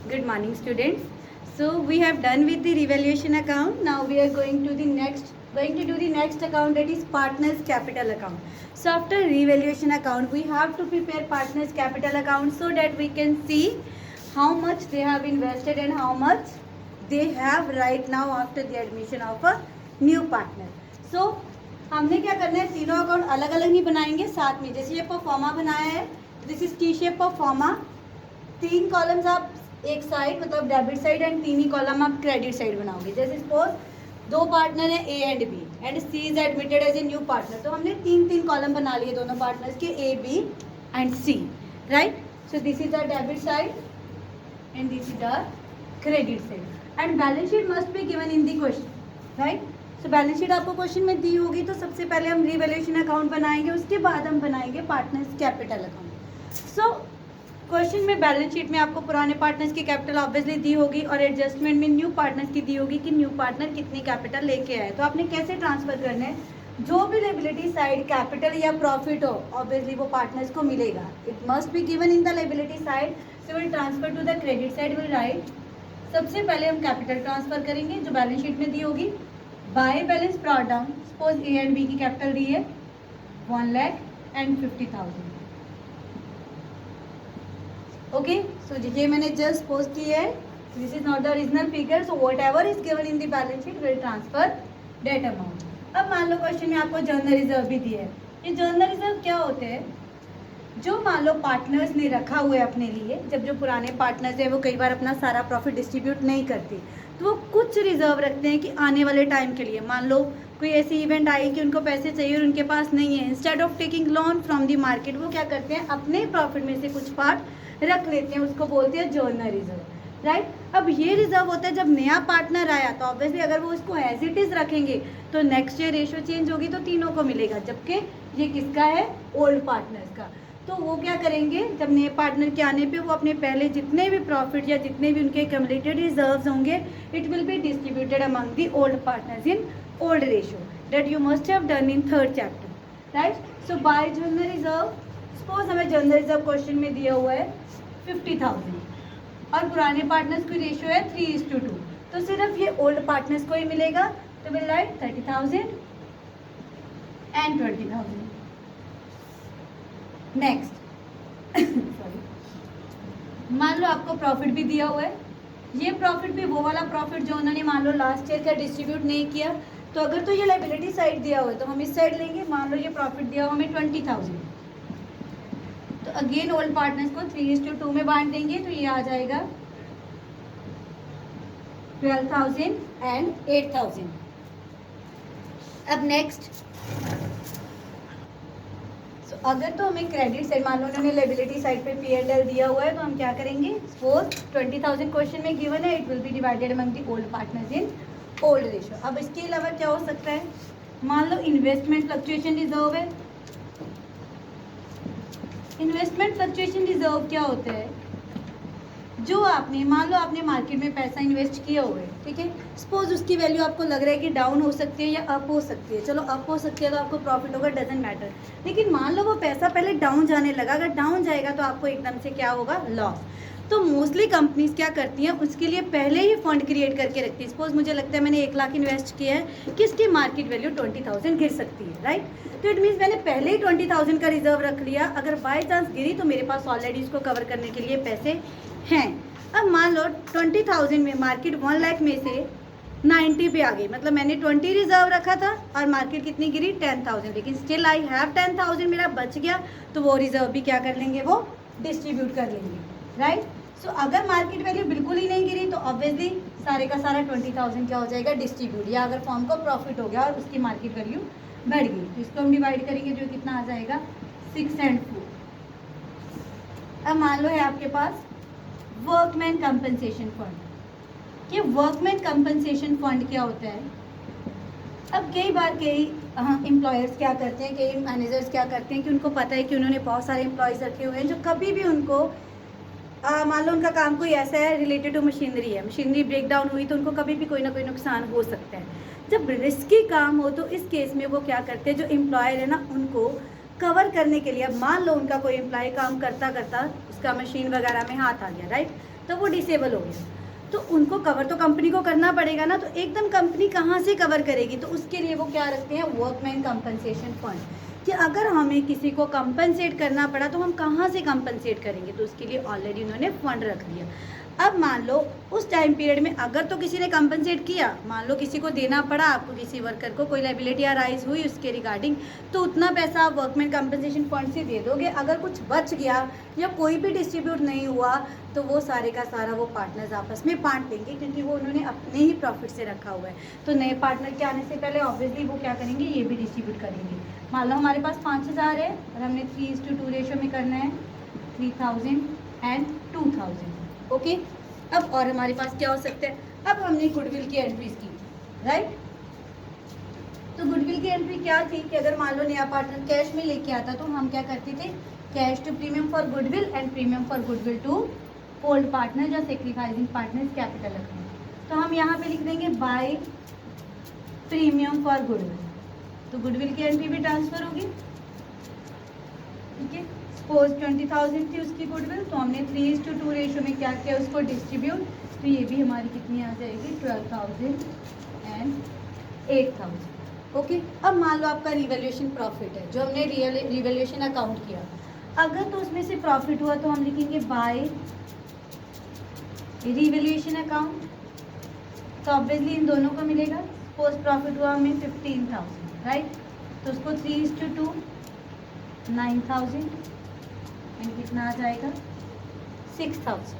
Good morning, students. So we have done with the revaluation account. Now we are going to do the next account, that is partners capital account. So after revaluation account, we have to prepare partners capital account so that we can see how much they have invested and how much they have right now after the admission of a new partner. So हमने क्या करना है, तीनों account अलग अलग नहीं बनाएंगे, साथ में जैसे ये परफॉर्मा बनाया है, this is T shape proforma, 3 columns आप एक साइड मतलब डेबिट साइड एंड 3 ही कॉलम आप क्रेडिट साइड बनाओगे। जैसे सपोज 2 पार्टनर हैं A and B and C is admitted as a new partner, तो हमने 3 कॉलम बना लिए दोनों पार्टनर्स के, A B and C, right. So this is the debit side and this is the credit side and balance sheet must be given in the question, right. So balance sheet आपको question में दी होगी, तो सबसे पहले हम revaluation account बनाएंगे, उसके बाद हम बनाएंगे partners capital account. So question में बैलेंस शीट में आपको पुराने पार्टनर्स की कैपिटल ऑब्वियसली दी होगी और एडजस्टमेंट में न्यू पार्टनर्स की दी होगी कि न्यू पार्टनर कितनी कैपिटल लेके आए। तो आपने कैसे ट्रांसफर करना है, जो भी लायबिलिटी साइड कैपिटल या प्रॉफिट हो ऑब्वियसली वो पार्टनर्स को मिलेगा। It must be given in the liability side, so will transfer to the credit side, will right. सबसे पहले हम कैपिटल ट्रांसफर करेंगे जो बैलेंस शीट में दी होगी, by balance brought down. Suppose A and B की कैपिटल दी है 1,50,000। ओके, सो ये मैंने जस्ट पोस्ट किया है, this is not the original figure, so whatever is given in the balance sheet will transfer that amount. अब मान लो question में आपको जर्नल रिजर्व भी दिया है। ये जर्नल रिजर्व क्या होते हैं, जो मान लो पार्टनर्स ने रखा हुआ है अपने लिए, जब जो पुराने पार्टनर्स हैं वो कई बार अपना सारा प्रॉफिट डिस्ट्रीब्यूट नहीं करते, तो वो कुछ रिजर्व रखते हैं कि आने वाले टाइम के लिए मान लो कोई ऐसी इवेंट आई कि उनको पैसे चाहिए और उनके पास नहीं है, instead of taking loan from the market वो क्या करते हैं, अपने प्रॉफिट में से कुछ पार्ट रख लेते हैं, उसको बोलते हैं जर्नल रिजर्व, राइट। अब ये रिजर्व होता है जब नया पार्टनर आया, तो ऑब्वियसली अगर वो उसको एज इट इज़ रखेंगे तो नेक्स्ट ईयर रेशो चेंज होगी तो तीनों को मिलेगा, जबकि ये किसका है, ओल्ड पार्टनर्स का। तो वो क्या करेंगे, जब नए पार्टनर के आने पे वो अपने पहले जितने भी प्रॉफिट या जितने भी उनके कम्युलेटेड रिजर्व्स होंगे, it will be distributed among the old partners in old ratio that you must have done in 3rd chapter, right. So by general reserve, suppose हमें जर्नल रिजर्व क्वेश्चन में दिया हुआ है 50,000 और पुराने पार्टनर्स की ratio है 3:2, तो सिर्फ ये ओल्ड पार्टनर्स को ही मिलेगा, तो will write 30,000 and 20,000। Next sorry, मान लो आपको प्रॉफिट भी दिया हुआ है, ये प्रॉफिट भी वो वाला प्रॉफिट जो उन्होंने मान लो लास्ट ईयर का डिस्ट्रीब्यूट नहीं किया, तो अगर तो ये लायबिलिटी साइड दिया हुआ है तो हम इस साइड लेंगे। मान लो ये प्रॉफिट दिया हुआ हमें 20,000, तो अगेन ओल्ड पार्टनर्स को 3:2 में बांट देंगे, तो ये आ जाएगा 12,000 एंड 8,000। अब नेक्स्ट, अगर तो हमें क्रेडिट साइड मान लो उन्होंने लायबिलिटी साइड पे P&L दिया हुआ है, तो हम क्या करेंगे, सपोज 20,000 क्वेश्चन में गिवन है, it will B divided among the old partners in old ratio. अब इसके अलावा क्या हो सकता है, मान लो इन्वेस्टमेंट फ्लक्चुएशन रिजर्व है। इन्वेस्टमेंट फ्लक्चुएशन रिजर्व क्या होता है, जो आपने मान लो आपने मार्केट में पैसा इन्वेस्ट किया हुआ है, ठीक है, सपोज उसकी वैल्यू आपको लग रहा है कि डाउन हो सकती है या अप हो सकती है, चलो अप हो सकती है तो आपको प्रॉफिट होगा, डजेंट मैटर। लेकिन मान लो वो पैसा पहले डाउन जाने लगा, अगर डाउन जाएगा तो आपको एकदम से क्या होगा, लॉस। तो मोस्टली कंपनीज क्या करती हैं, उसके लिए पहले ही फंड क्रिएट करके रखती है। सपोज मुझे लगता है मैंने 1 लाख इन्वेस्ट किया है कि इसकी मार्केट वैल्यू 20,000 गिर सकती है, राइट। तो इट मीन्स मैंने पहले ही 20,000 का रिजर्व रख लिया, अगर बाई चांस गिरी तो मेरे पास ऑलरेडी इसको कवर करने के लिए पैसे हैं। अब मान लो 20,000 में मार्केट 1 लाख में से 90 पे आ गई, मतलब मैंने 20 रिजर्व रखा था और मार्केट कितनी गिरी 10,000, लेकिन स्टिल आई हैव 10,000 मेरा बच गया, तो वो रिजर्व भी क्या कर लेंगे, वो डिस्ट्रीब्यूट कर लेंगे, राइट। सो अगर मार्केट वैल्यू बिल्कुल ही नहीं गिरी तो ऑब्वियसली सारे का सारा 20,000 क्या हो जाएगा, डिस्ट्रीब्यूट, या अगर फॉर्म को प्रॉफिट हो गया और उसकी मार्केट वैल्यू बढ़ गई, तो इसको हम डिवाइड करेंगे, जो कितना आ जाएगा 6 and 4। अब मान लो है आपके पास वर्कमैन कंपनसेशन फंड। ये वर्कमैन कंपनसेशन फंड क्या होता है, अब कई बार कई एम्प्लॉयर्स क्या करते हैं, कई मैनेजर्स क्या करते हैं कि उनको पता है कि उन्होंने बहुत सारे एम्प्लॉयज़ रखे हुए हैं जो कभी भी उनको मान लो उनका काम कोई ऐसा है रिलेटेड टू मशीनरी है, मशीनरी ब्रेक डाउन हुई तो उनको कभी भी कोई ना कोई नुकसान हो सकता है। जब रिस्की काम हो तो इस केस में वो क्या करते हैं, जो एम्प्लॉयर है ना उनको कवर करने के लिए, अब मान लो उनका कोई एम्प्लॉय काम करता करता उसका मशीन वगैरह में हाथ आ गया, राइट, तो वो डिसेबल हो गया। तो उनको कवर तो कंपनी को करना पड़ेगा ना, तो एकदम कंपनी कहाँ से कवर करेगी? तो उसके लिए वो क्या रखते हैं, वर्कमैन कंपनसेशन फंड, कि अगर हमें किसी को कंपनसेट करना पड़ा तो हम कहाँ से कंपनसेट करेंगे, तो उसके लिए ऑलरेडी उन्होंने फंड रख लिया। अब मान लो उस टाइम पीरियड में अगर तो किसी ने कंपनसेट किया, मान लो किसी को देना पड़ा, आपको किसी वर्कर को कोई लायबिलिटी अराइज हुई उसके रिगार्डिंग, तो उतना पैसा आप वर्कमैन कंपनसेशन फंड से दे दोगे। अगर कुछ बच गया या कोई भी डिस्ट्रीब्यूट नहीं हुआ तो वो सारे का सारा वो पार्टनर्स आपस में बांट लेंगे, क्योंकि वो उन्होंने अपने ही प्रॉफिट से रखा हुआ है। तो नए पार्टनर के आने से पहले ऑब्वियसली वो क्या करेंगे, ये भी डिस्ट्रीब्यूट करेंगे। मान लो हमारे पास 5000 है और हमने 3:2 रेशो में करना है, 3000 एंड 2000। ओके, अब और हमारे पास क्या हो सकता है, अब हमने गुडविल की एंट्रीज की, राइट। तो गुडविल की एंट्री क्या थी कि अगर मान लो नया पार्टनर कैश में लेके आता तो हम क्या करते थे, cash to premium for goodwill and premium for goodwill to old partner या सेक्रीफाइसिंग पार्टनर्स कैपिटल रखते हैं। तो हम यहाँ पे लिख देंगे बाय प्रीमियम फॉर गुडविल, तो गुडविल की एंट्री भी ट्रांसफर होगी, ठीक है। सपोज 20,000 थी उसकी गुडविल, तो हमने 3:2 रेशो में क्या किया, उसको डिस्ट्रीब्यूट, तो ये भी हमारी कितनी आ जाएगी, 12,000 एंड 8,000। ओके, अब मान लो आपका रिवैल्यूएशन प्रॉफिट है जो हमने रिवैल्यूएशन अकाउंट किया, अगर तो उसमें से प्रॉफिट हुआ तो हम लिखेंगे बाय रिवैल्यूएशन अकाउंट, तो ऑब्वियसली इन दोनों को मिलेगा। सपोज प्रॉफिट हुआ हमें 15,000, राइट, तो उसको 3:2 9,000 एंड कितना आ जाएगा, 6,000।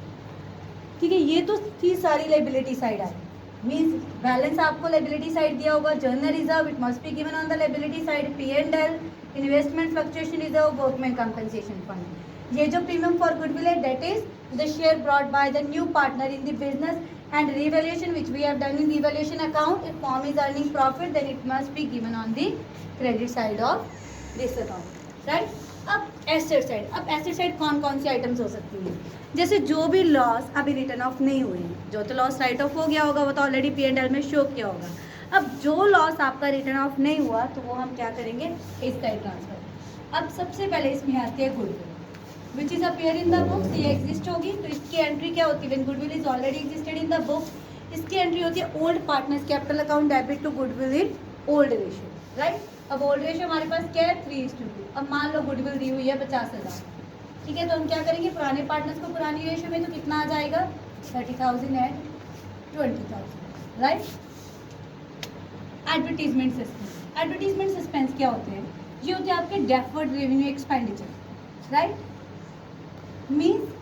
ठीक है, ये तो थी सारी liability side I, means balance आपको लाइबिलिटी साइड दिया होगा, journal reserve it must be given on the liability side, P&L, investment fluctuation reserve, workman compensation fund. ये जो प्रीमियम फॉर गुडविल है that is the share brought by the new partner in the business and revaluation which we have done in revaluation account, if firm is earning profit then it must be given on the credit side of this account, right। अब asset side, अब asset side कौन कौन सी items हो सकती है, जैसे जो भी लॉस अभी रिटर्न ऑफ नहीं हुई, जो तो लॉस राइट ऑफ हो गया होगा वो तो ऑलरेडी P&L में शो किया होगा। अब जो लॉस आपका रिटर्न ऑफ नहीं हुआ तो वो हम क्या करेंगे, इस टाइप ट्रांसफर। अब सबसे पहले इसमें आती है goodwill which is appear in the books, ये एग्जिस्ट होगी, तो इसकी एंट्री क्या होती है, when goodwill is already existed in the book, इसकी एंट्री होती है old partners capital account debit to goodwill in old ratio, right. अब ओल्ड रेशियो हमारे पास क्या है, 3:2। अब मान लो गुडविल दी हुई है 50,000, ठीक है, तो हम क्या करेंगे, पुराने पार्टनर्स को पुरानी रेशियो में, तो कितना आ जाएगा, 30,000 and 20,000, right. Advertisement suspense, advertisement suspense क्या होते हैं, ये होते हैं आपके deferred revenue expenditure, right. Means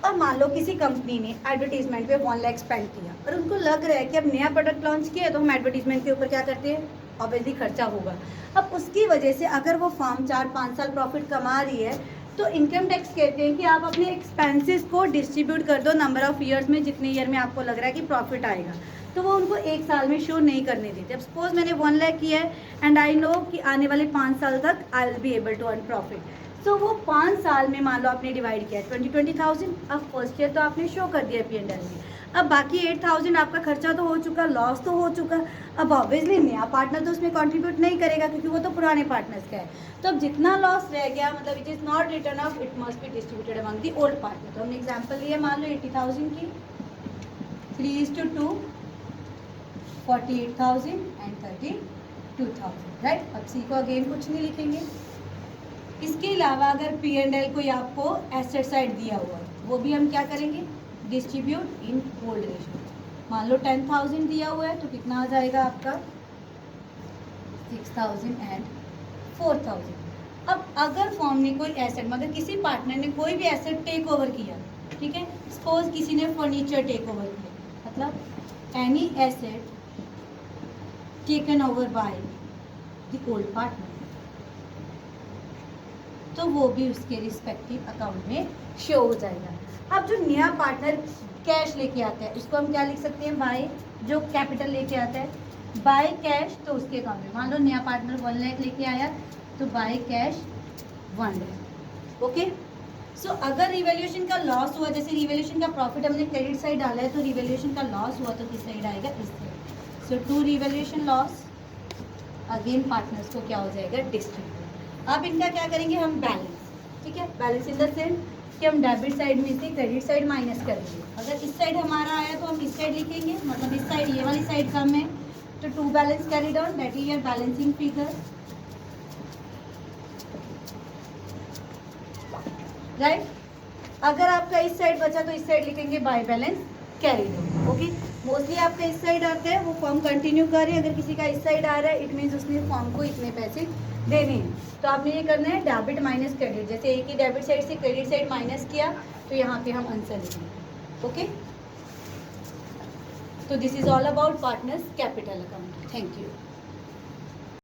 अब मान लो किसी कंपनी ने एडवर्टीजमेंट पे 1 लाख स्पेंड किया और उनको लग रहा है कि अब नया प्रोडक्ट लॉन्च किया है तो हम एडवर्टीजमेंट के ऊपर क्या करते हैं, ऑब्वियसली खर्चा होगा। अब उसकी वजह से अगर वो फर्म 4-5 साल प्रॉफिट कमा रही है तो इनकम टैक्स कहते हैं कि आप अपने एक्सपेंसेस को डिस्ट्रीब्यूट कर दो नंबर ऑफ ईयर्स में, जितने ईयर में आपको लग रहा है कि प्रॉफिट आएगा, तो वो उनको 1 साल में शो नहीं करने देते। अब सपोज मैंने 1 लाख किया है एंड आई नो कि आने वाले 5 साल तक I will be able to earn profit, तो वो 5 साल में मान लो आपने डिवाइड किया 20,000, अब फर्स्ट ईयर तो आपने शो कर दिया P&L में, अब बाकी 8,000 आपका खर्चा तो हो चुका, लॉस तो हो चुका। अब ऑब्वियसली नया पार्टनर तो उसमें कंट्रीब्यूट नहीं करेगा क्योंकि वो तो पुराने पार्टनर्स का है, तो अब जितना लॉस रह गया मतलब it is not return of, it must B distributed among the old partner. तो हमने एग्जाम्पल लिया, मान लो 80,000 की, 3:2 48,000 एंड 32,000, राइट। अब सी को अगेन कुछ नहीं लिखेंगे। इसके अलावा अगर P&L कोई आपको एसेट साइड दिया हुआ है वो भी हम क्या करेंगे, डिस्ट्रीब्यूट इन ओल्ड रेशियो। मान लो 10,000 दिया हुआ है तो कितना आ जाएगा आपका, 6,000 एंड 4,000। अब अगर फर्म ने कोई एसेट, मगर किसी पार्टनर ने कोई भी एसेट टेक ओवर किया, ठीक है, सपोज किसी ने फर्नीचर टेक ओवर किया, मतलब any asset taken over by the old partner, तो वो भी उसके रिस्पेक्टिव अकाउंट में शो हो जाएगा। अब जो नया पार्टनर कैश लेके आता है उसको हम क्या लिख सकते हैं, बाय, जो कैपिटल लेके आता है बाय कैश, तो उसके अकाउंट में मान लो नया पार्टनर 1 लाख लेके आया तो बाय कैश 1 लाख। ओके, सो अगर रिवैल्यूएशन का लॉस हुआ, जैसे रिवैल्यूएशन का प्रॉफिट हमने क्रेडिट साइड डाला है तो रिवैल्यूएशन का लॉस हुआ तो किस साइड आएगा, इस side. So to revaluation loss again partners को क्या हो जाएगा, डिस्ट्रीब्यूट। अब इनका क्या करेंगे हम, बैलेंस, ठीक है, बैलेंस इन द सेम कि हम डेबिट साइड में से क्रेडिट साइड माइनस करेंगे। अगर इस साइड हमारा आया तो हम इस साइड लिखेंगे, मतलब इस साइड, ये वाली साइड कम है तो to balance carried on, that is your balancing figure, right. अगर आपका इस साइड बचा तो इस साइड लिखेंगे by balance carried on. Okay, mostly आपका इस साइड आता है वो फॉर्म कंटिन्यू कर रहे हैं, अगर किसी का इस साइड आ रहा है इट मीन्स उसने फॉर्म को इतने पैसे देने हैं। तो आपने ये करना है डेबिट माइनस क्रेडिट, जैसे एक ही डेबिट साइड से क्रेडिट साइड माइनस किया तो यहाँ पे हम आंसर लिखेंगे। ओके, तो this is all about partners capital account. Thank you.